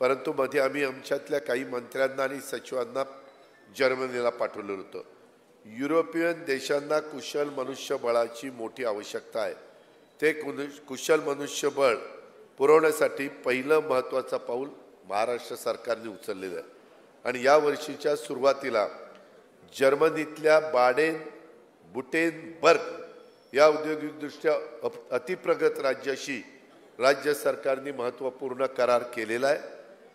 परंतु मध्ये आम्ही आमच्यातल्या काही मंत्र्यांना आणि सचिवांना जर्मनीला पाठवलं होतं. युरोपियन देशांना कुशल मनुष्यबळाची मोठी आवश्यकता आहे. ते कुशल मनुष्यबळ पुरवण्यासाठी पहिलं महत्त्वाचं पाऊल महाराष्ट्र सरकारने उचललेलं आहे. आणि या वर्षीच्या सुरुवातीला जर्मनीतल्या बाडेन-बुर्टेनबर्ग या औद्योगिकदृष्ट्या अतिप्रगत राज्याशी राज्य सरकारने महत्त्वपूर्ण करार केलेला आहे.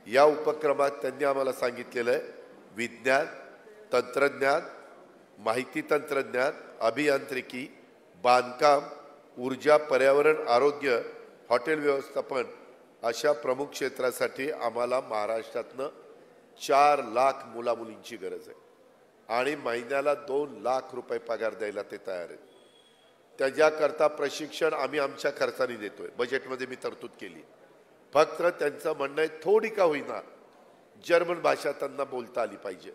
या उपक्रमात त्यांनी आम्हाला सांगितलेलं आहे विज्ञान, तंत्रज्ञान, माहिती तंत्रज्ञान, अभियांत्रिकी, बांधकाम, ऊर्जा, पर्यावरण, आरोग्य, हॉटेल व्यवस्थापन अशा प्रमुख क्षेत्रासाठी आम्हाला महाराष्ट्रातनं 4 लाख मुलामुलींची गरज आहे आणि महिन्याला 2 लाख रुपये पगार द्यायला ते तयार आहेत. त्याच्याकरता प्रशिक्षण आम्ही आमच्या खर्चाने देतोय. बजेटमध्ये मी तरतूद केली. फक्त त्यांचं म्हणणं आहे थोडी का होईना जर्मन भाषा त्यांना बोलता आली पाहिजे.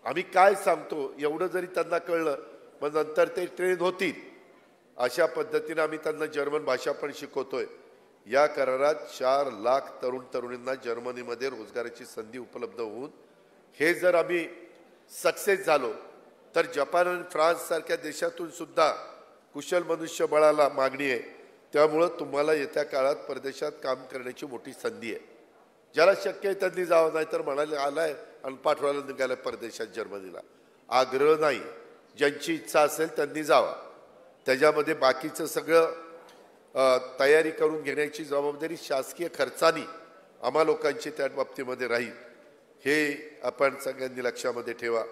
आम्ही काय सांगतो एवढं जरी त्यांना कळलं मग नंतर ते ट्रेन होतील. अशा पद्धतीने आम्ही त्यांना जर्मन भाषा पण शिकवतोय. या करारात 4 लाख तरुण तरुणींना जर्मनीमध्ये रोजगाराची संधी उपलब्ध होऊन हे जर आम्ही सक्सेस झालो तर जपान आणि फ्रान्स सारख्या देशातून सुद्धा कुशल मनुष्यबळाला मागणी आहे. त्यामुळं तुम्हाला येत्या काळात परदेशात काम करण्याची मोठी संधी आहे. ज्याला शक्य आहे त्यांनी जावं, नाही तर म्हणाले आलाय आणि पाठवायला निघालं परदेशात जर्मनीला. आग्रह नाही, ज्यांची इच्छा असेल त्यांनी जावा. त्याच्यामध्ये बाकीचं सगळं तयारी करून घेण्याची जबाबदारी शासकीय खर्चानी आम्हा लोकांची त्या बाबतीमध्ये राहील. हे आपण सगळ्यांनी लक्षामध्ये ठेवा.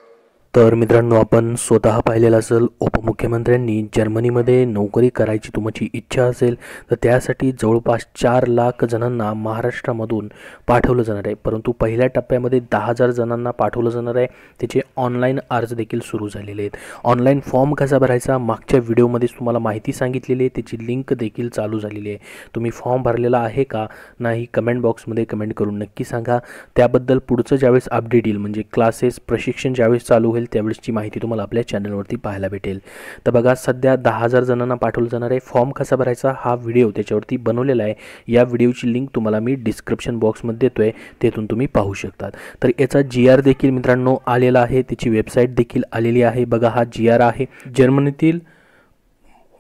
तर मित्रांनो, आपण स्वतः पाहिलेलं असेल उपमुख्यमंत्र्यांनी जर्मनीमध्ये नोकरी करायची तुमची इच्छा असेल तर त्यासाठी जवळपास 4 लाख जणांना महाराष्ट्रामधून पाठवलं जाणार आहे. परंतु पहिल्या टप्प्यामध्ये 10,000 जणांना पाठवलं जाणार आहे. त्याचे ऑनलाईन अर्ज देखील सुरू झालेले आहेत. ऑनलाईन फॉर्म कसा भरायचा मागच्या व्हिडिओमध्ये तुम्हाला माहिती सांगितलेली आहे. त्याची लिंक देखील चालू झालेली आहे. तुम्ही फॉर्म भरलेला आहे का नाही कमेंट बॉक्समध्ये कमेंट करून नक्की सांगा. त्याबद्दल पुढचं ज्यावेळेस अपडेट येईल म्हणजे क्लासेस प्रशिक्षण ज्यावेळेस चालू होईल त्यावेळेसची माहिती तुम्हाला आपल्या चॅनलवरती पाहायला भेटेल. तर बघा, सध्या 10,000 जणांना पाठवलं जाणार आहे. फॉर्म कसा भरायचा हा व्हिडिओ त्याच्यावरती बनवलेला आहे. या व्हिडिओची लिंक तुम्हाला मी डिस्क्रिप्शन बॉक्समध्ये देतोय, तेथून तुम्ही पाहू शकतात. तर याचा GR देखील मित्रांनो आलेला आहे. त्याची वेबसाईट देखील आलेली आहे. बघा, हा GR आहे. जर्मनीतील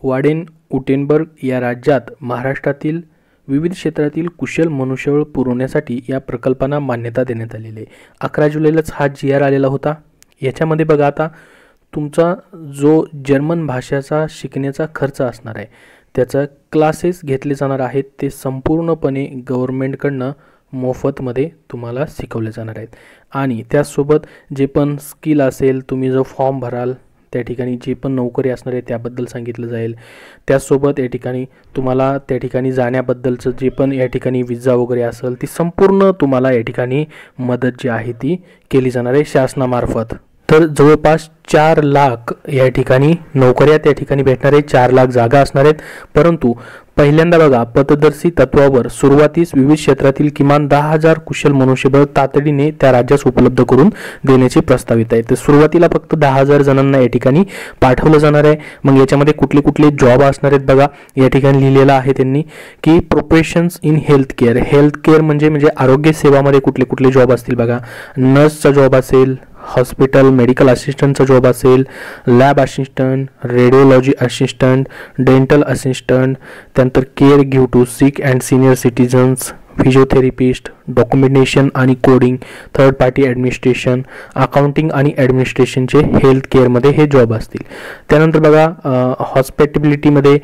बाडेन-बुर्टेनबर्ग या राज्यात महाराष्ट्रातील विविध क्षेत्रातील कुशल मनुष्यबळ पुरवण्यासाठी या प्रकल्पांना मान्यता देण्यात आलेली आहे. 11 जुलैलाच हा GR आलेला होता. याच्यामध्ये बघा, आता तुमचा जो जर्मन भाषेचा शिकण्याचा खर्च असणार आहे त्याचा क्लासेस घेतले जाणार आहेत. ते संपूर्णपणे गव्हर्नमेंटकडनं मोफतमध्ये तुम्हाला शिकवले जाणार आहेत. आणि त्यासोबत जे पण स्किल असेल, तुम्ही जो फॉर्म भराल त्या ठिकाणी जी पण नोकरी असणार आहे त्याबद्दल सांगितलं जाईल. त्यासोबत या ठिकाणी तुम्हाला त्या ठिकाणी जाण्याबद्दलचं जे पण या ठिकाणी विजा वगैरे असेल ती संपूर्ण तुम्हाला या ठिकाणी मदत जी आहे ती केली जाणार आहे शासनामार्फत. तर जवळपास 4 लाख या ठिकाणी नोकऱ्या त्या ठिकाणी भेटणार आहे. 4 लाख जागा असणार आहेत. परंतु पहिल्यांदा बघा, पथदर्शी तत्वावर सुरुवातीस विविध क्षेत्रातील किमान 10,000 कुशल मनुष्यबळ तातडीने त्या राज्यास उपलब्ध करून देण्याचे प्रस्तावित आहे. तर सुरुवातीला फक्त 10,000 जणांना या ठिकाणी पाठवलं जाणार आहे. मग याच्यामध्ये कुठले कुठले जॉब असणार आहेत बघा, या ठिकाणी लिहिलेलं आहे त्यांनी की professions in health care. Health care म्हणजे आरोग्य सेवामध्ये कुठले कुठले जॉब असतील बघा. नर्सचा जॉब असेल, हॉस्पिटल मेडिकल असिस्टंटचा जॉब असेल, lab assistant, radiology assistant, dental assistant, त्यानंतर care give to sick and senior citizens, physiotherapist, documentation आणि coding, third party administration, accounting आणि ॲडमिनिस्ट्रेशनचे हेल्थ केअरमध्ये हे जॉब असतील. त्यानंतर बघा, हॉस्पिटॅलिटीमध्ये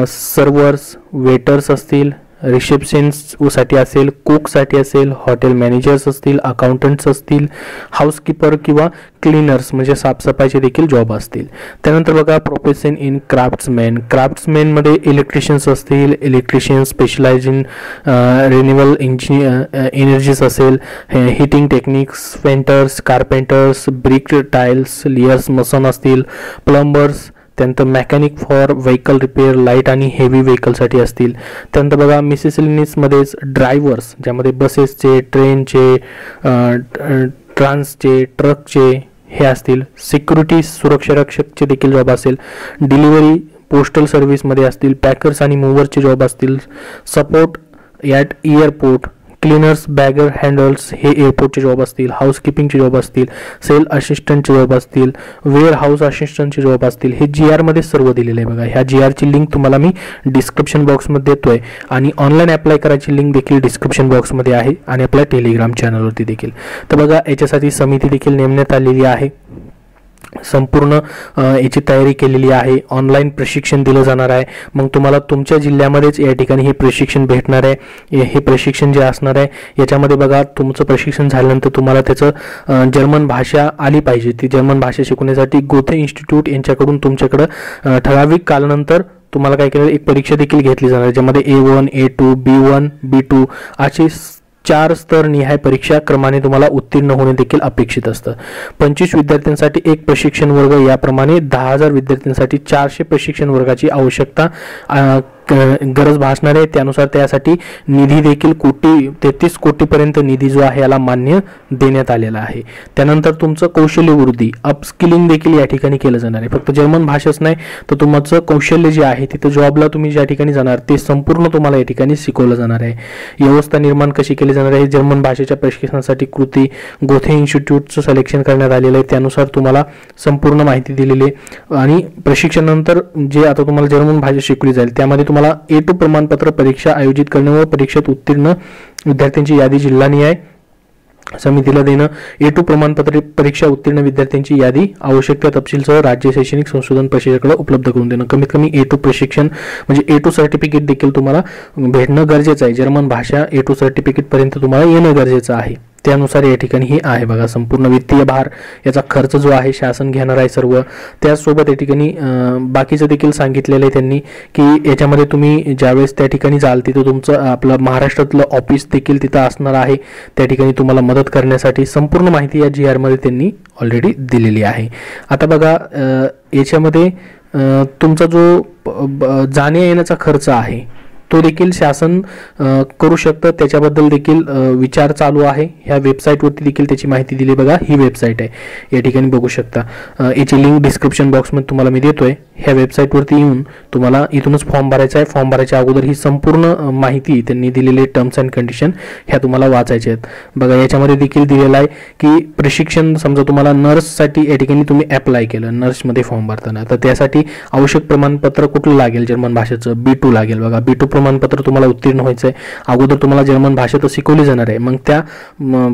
सर्व्हर्स, वेटर्स असतील, रिसेप्शनसाठी असेल, कुकसाठी असेल, हॉटेल मॅनेजर्स असतील, अकाउंटंट्स असतील, हाऊसकीपर किंवा क्लीनर्स म्हणजे साफसफाईचे देखील जॉब असतील. त्यानंतर बघा, प्रोफेशन इन क्राफ्ट्समॅनमध्ये इलेक्ट्रिशियन्स असतील, electrician specialise in renewable energies असेल, heating techniques, painters, carpenters, brick tiles, layers mason असतील, प्लंबर्स, त्यानंतर mechanic for vehicle repair, light आणि हेवी व्हेकलसाठी असतील. त्यानंतर बघा, मिसेसलिनीसमध्येच ड्रायव्हर्स ज्यामध्ये बसेसचे, ट्रेनचे, ट्रान्सचे, ट्रकचे हे असतील. सिक्युरिटी सुरक्षा रक्षकचे देखील जॉब असेल. डिलिव्हरी पोस्टल सर्व्हिसमध्ये असतील. पॅकर्स आणि मूव्हरचे जॉब असतील. Support at airport cleaners, bagger, handles हे एअरपोर्टचे जॉब असतील, हाऊसकीपिंगचे जॉब असतील, सेल असिस्टंटचे जॉब असतील, वेअर हाऊस असिस्टंटचे जॉब असतील, हे GR मध्ये सर्व दिलेलं आहे बघा. ह्या GRची लिंक तुम्हाला मी डिस्क्रिप्शन बॉक्समध्ये देतोय आणि ऑनलाईन अप्लाय करायची लिंक देखील डिस्क्रिप्शन बॉक्समध्ये आहे आणि आपल्या टेलिग्राम चॅनलवरती देखील. तर बघा याच्यासाठी समिती देखील नेमण्यात आलेली आहे. संपूर्ण याची तयारी केलेली आहे. ऑनलाईन प्रशिक्षण दिलं जाणार आहे. मग तुम्हाला तुमच्या जिल्ह्यामध्येच या ठिकाणी हे प्रशिक्षण भेटणार आहे. हे प्रशिक्षण जे असणार आहे याच्यामध्ये बघा तुमचं प्रशिक्षण झाल्यानंतर तुम्हाला त्याचं जर्मन भाषा आली पाहिजे. ती जर्मन भाषा शिकवण्यासाठी गोथे इन्स्टिट्यूट यांच्याकडून तुमच्याकडं ठराविक कालानंतर तुम्हाला काय केलं, एक परीक्षा देखील घेतली जाणार आहे ज्यामध्ये A1, A2, B1, B2 अशी 4 स्तर निहाय परीक्षा क्रमाने तुम्हाला उत्तीर्ण होणे देखील अपेक्षित असतं. 25 विद्यार्थ्यांसाठी एक प्रशिक्षण वर्ग, याप्रमाणे 10,000 विद्यार्थ्यांसाठी 400 प्रशिक्षण वर्गाची आवश्यकता गरज भासणार आहे. त्यानुसार त्यासाठी निधी देखील 33 कोटीपर्यंत निधी जो आहे याला मान्य देण्यात आलेला आहे. त्यानंतर तुमचं कौशल्य वृद्धी, अपस्किलिंग देखील या ठिकाणी केलं जाणार आहे. फक्त जर्मन भाषाच नाही तर तुमचं कौशल्य जे आहे तिथं जॉबला तुम्ही ज्या ठिकाणी जाणार ते संपूर्ण तुम्हाला या ठिकाणी शिकवलं जाणार आहे. व्यवस्था निर्माण कशी केली जाणार आहे, जर्मन भाषेच्या प्रशिक्षणासाठी कृती गोथे इन्स्टिट्यूटचं सिलेक्शन करण्यात आलेलं आहे. त्यानुसार तुम्हाला संपूर्ण माहिती दिलेली आहे आणि प्रशिक्षणानंतर जे आता तुम्हाला जर्मन भाषा शिकवली जाईल त्यामध्ये तुम्हाला A2 प्रमाणपत्र परीक्षा आयोजित करणे व परीक्षेत उत्तीर्ण विद्यार्थ्यांची यादी जिल्हानिहाय समितीला देणं. A2 प्रमाणपत्र परीक्षा उत्तीर्ण विद्यार्थ्यांची यादी आवश्यक त्या तपशीलसह राज्य शैक्षणिक संशोधन परिषदेकडे उपलब्ध करून देणं. कमीत कमी A2 प्रशिक्षण म्हणजे A2 सर्टिफिकेट देखील तुम्हाला भेटणं गरजेचं आहे. जर्मन भाषा A2 सर्टिफिकेट पर्यंत तुम्हाला येणं गरजेचं आहे. त्यानुसार या ठिकाणी हे आहे बघा. संपूर्ण वित्तीय भार याचा खर्च जो आहे शासन घेणार आहे सर्व. त्याचसोबत या ठिकाणी बाकीचं देखील सांगितलेलं आहे त्यांनी की याच्यामध्ये तुम्ही ज्यावेळेस त्या ठिकाणी जाल तिथं तुमचं आपलं महाराष्ट्रातलं ऑफिस देखील तिथं असणार आहे. त्या ठिकाणी तुम्हाला मदत करण्यासाठी संपूर्ण माहिती या GR मध्ये त्यांनी ऑलरेडी दिलेली आहे. आता बघा याच्यामध्ये तुमचा जो जाण्या येण्याचा खर्च आहे तो देखील शासन करू शकतं. त्याच्याबद्दल देखील विचार चालू आहे. ह्या वेबसाईटवरती देखील त्याची माहिती दिली बघा. ही वेबसाईट आहे या ठिकाणी बघू शकता. याची लिंक डिस्क्रिप्शन बॉक्समध्ये तुम्हाला मी देतोय. ह्या वेबसाईटवरती येऊन तुम्हाला इथूनच फॉर्म भरायचा आहे. फॉर्म भरायच्या अगोदर ही संपूर्ण माहिती त्यांनी दिलेली टर्म्स अँड कंडिशन ह्या तुम्हाला वाचायच्या आहेत बघा. याच्यामध्ये देखील दिलेलं आहे की प्रशिक्षण समजा तुम्हाला नर्ससाठी या ठिकाणी तुम्ही अप्लाय केलं नर्समध्ये फॉर्म भरताना तर त्यासाठी आवश्यक प्रमाणपत्र कुठलं लागेल, जर्मन भाषेचं B2 लागेल बघा. B2 प्रमाणपत्र तुम्हाला उत्तीर्ण व्हायचं आहे. अगोदर तुम्हाला जर्मन भाषा तर शिकवली जाणार आहे. मग त्या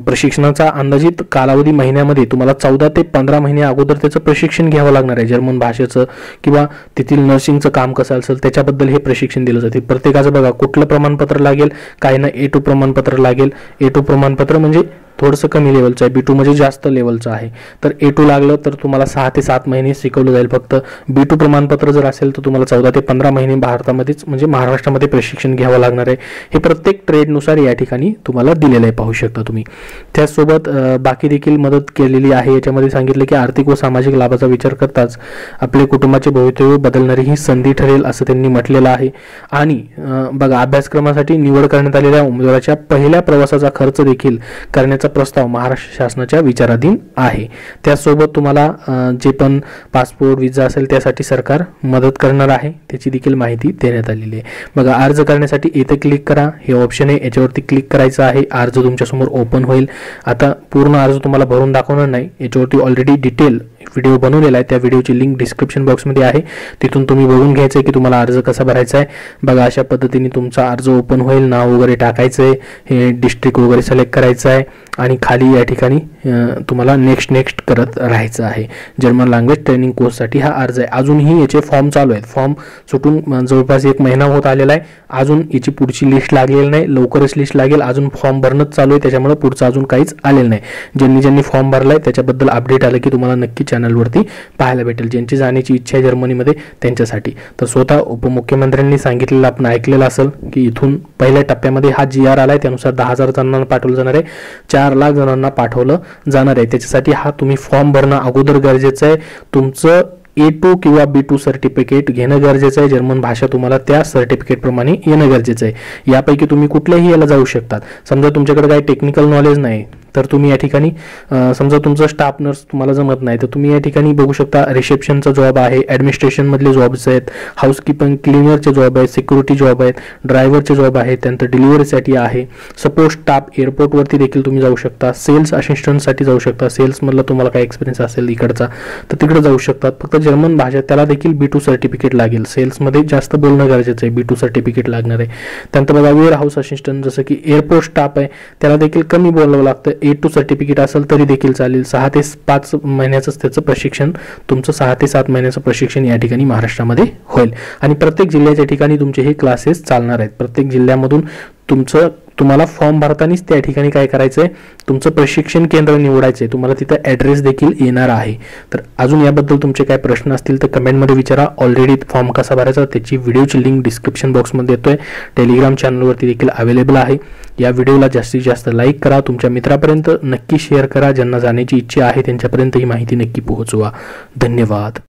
प्रशिक्षणाचा अंदाजित कालावधी महिन्यामध्ये तुम्हाला 14 ते 15 महिने अगोदर त्याचं प्रशिक्षण घ्यावं लागणार आहे. जर्मन भाषेचं किंवा तेथील नर्सिंगचं काम कसं असेल त्याच्याबद्दल हे प्रशिक्षण दिलं जाते. प्रत्येकाचं बघा कुठलं प्रमाणपत्र लागेल, काही ना A2 प्रमाणपत्र लागेल. A2 प्रमाणपत्र म्हणजे थोडंसं कमी लेवलचं आहे, B2 म्हणजे जास्त लेवलचं आहे. तर A2 लागलं तर तुम्हाला 6 ते 7 महिने शिकवलं जाईल फक्त. B2 प्रमाणपत्र जर असेल तर तुम्हाला 14 ते 15 महिने भारतामध्येच म्हणजे महाराष्ट्रामध्ये प्रशिक्षण घ्यावं लागणार आहे. हे प्रत्येक ट्रेडनुसार या ठिकाणी तुम्हाला दिलेलं आहे, पाहू शकता तुम्ही. त्याचसोबत बाकी देखील मदत केलेली आहे. याच्यामध्ये सांगितलं की आर्थिक व सामाजिक लाभाचा विचार करताच आपले कुटुंबाचे भवितव्य बदलणारी ही संधी ठरेल असं त्यांनी म्हटलेलं आहे. आणि बघा अभ्यासक्रमासाठी निवड करण्यात आलेल्या उमेदवाराच्या पहिल्या प्रवासाचा खर्च देखील करण्याचा प्रस्ताव महाराष्ट्र शासनाच्या विचाराधीन आहे. त्यासोबत तुम्हाला जे पण पासपोर्ट विजा असेल त्यासाठी सरकार मदत करणार आहे, त्याची देखील माहिती देण्यात आलेली आहे. बघा अर्ज करण्यासाठी इथे क्लिक करा, हे ऑप्शन आहे याच्यावरती क्लिक करायचं आहे. अर्ज तुमच्यासमोर ओपन होईल. आता पूर्ण अर्ज तुम्हाला भरून दाखवणार नाही, याच्यावरती ऑलरेडी डिटेल व्हिडिओ बनवलेला आहे. त्या व्हिडिओची लिंक डिस्क्रिप्शन बॉक्समध्ये आहे, तिथून तुम्ही बघून घ्यायचं आहे की तुम्हाला अर्ज कसा भरायचा आहे. बघा अशा पद्धतीने तुमचा अर्ज ओपन होईल. नाव वगैरे टाकायचं आहे, हे डिस्ट्रिक्ट वगैरे सिलेक्ट करायचं आहे आणि खाली या ठिकाणी तुम्हाला नेक्स्ट करत राहायचं आहे. जर्मन लँग्वेज ट्रेनिंग कोर्ससाठी हा अर्ज आहे. अजूनही याचे फॉर्म चालू आहेत. फॉर्म सुटून जवळपास 1 महिना होत आलेला आहे. अजून याची पुढची लिस्ट लागलेली नाही, लवकरच लिस्ट लागेल. अजून फॉर्म भरणंच चालू आहे, त्याच्यामुळे पुढचं अजून काहीच आलेलं नाही. ज्यांनी फॉर्म भरलाय त्याच्याबद्दल अपडेट आलं की तुम्हाला नक्की चॅनलवरती पाहायला भेटेल. ज्यांची जाण्याची इच्छा आहे जर्मनीमध्ये त्यांच्यासाठी. तर स्वतः उपमुख्यमंत्र्यांनी सांगितलेलं आपण ऐकलेलं असेल की इथून पहिल्या टप्प्यामध्ये हा GR आलाय, त्यानुसार 10,000 जणांना पाठवलं जाणार आहे, 4 लाख जणांना पाठवलं जाणार आहे. त्याच्यासाठी हा तुम्ही फॉर्म भरणं अगोदर गरजेचं आहे. तुमचं A2 किंवा B2 सर्टिफिकेट घेणं गरजेचं आहे. जर्मन भाषा तुम्हाला त्या सर्टिफिकेट प्रमाणे येणं गरजेचं आहे. यापैकी तुम्ही कुठल्याही याला जाऊ शकतात. समजा तुमच्याकडे काही टेक्निकल नॉलेज नाही तर तुम्ही या ठिकाणी समजा तुमचं स्टाफ नर्स तुम्हाला जमत नाही तर तुम्ही या ठिकाणी बघू शकता रिसेप्शनचा जॉब आहे, ॲडमिनिस्ट्रेशनमधले जॉब्स आहेत, हाऊसकीपिंग क्लिनरचे जॉब आहेत, सिक्युरिटी जॉब आहेत, ड्रायव्हरचे जॉब आहेत, त्यानंतर डिलिव्हरीसाठी आहे, सपोर्ट स्टाफ एअरपोर्टवरती देखील तुम्ही जाऊ शकता, सेल्स असिस्टंटसाठी जाऊ शकता, सेल्समधला तुम्हाला काय एक्सपिरियन्स असेल इकडचा तर तिकडे जाऊ शकतात. फक्त जर्मन भाषा त्याला देखील B2 सर्टिफिकेट लागेल. सेल्समध्ये जास्त बोलणं गरजेचं आहे, B2 सर्टिफिकेट लागणार आहे. त्यानंतर बघा वेअर हाऊस असिस्टंट जसं की एअरपोर्ट स्टाफ आहे त्याला देखील कमी बोलावं लागतं, A2 सर्टिफिकेट असेल तरी देखील चालेल. 6 ते 5 महिन्याचं त्याचं प्रशिक्षण, तुमचं 6 ते 7 महिन्याचं प्रशिक्षण या ठिकाणी महाराष्ट्रामध्ये होईल. आणि प्रत्येक जिल्ह्याच्या ठिकाणी तुमचे हे क्लासेस चालणार आहेत. प्रत्येक जिल्ह्यामधून तुम्हाला फॉर्म भरतानाच त्या ठिकाणी काय करायचं आहे, तुमचं प्रशिक्षण केंद्र निवडायचं आहे. तुम्हाला तिथं ॲड्रेस देखील येणार आहे. तर अजून याबद्दल तुमचे काय प्रश्न असतील तर कमेंटमध्ये विचारा. ऑलरेडी फॉर्म कसा भरायचा त्याची व्हिडिओची लिंक डिस्क्रिप्शन बॉक्समध्ये येतोय. टेलिग्राम चॅनलवरती देखील अवेलेबल आहे. या व्हिडिओला जास्तीत जास्त लाईक करा, तुमच्या मित्रापर्यंत नक्की शेअर करा. ज्यांना जाण्याची इच्छा आहे त्यांच्यापर्यंत ही माहिती नक्की पोहोचवा. धन्यवाद.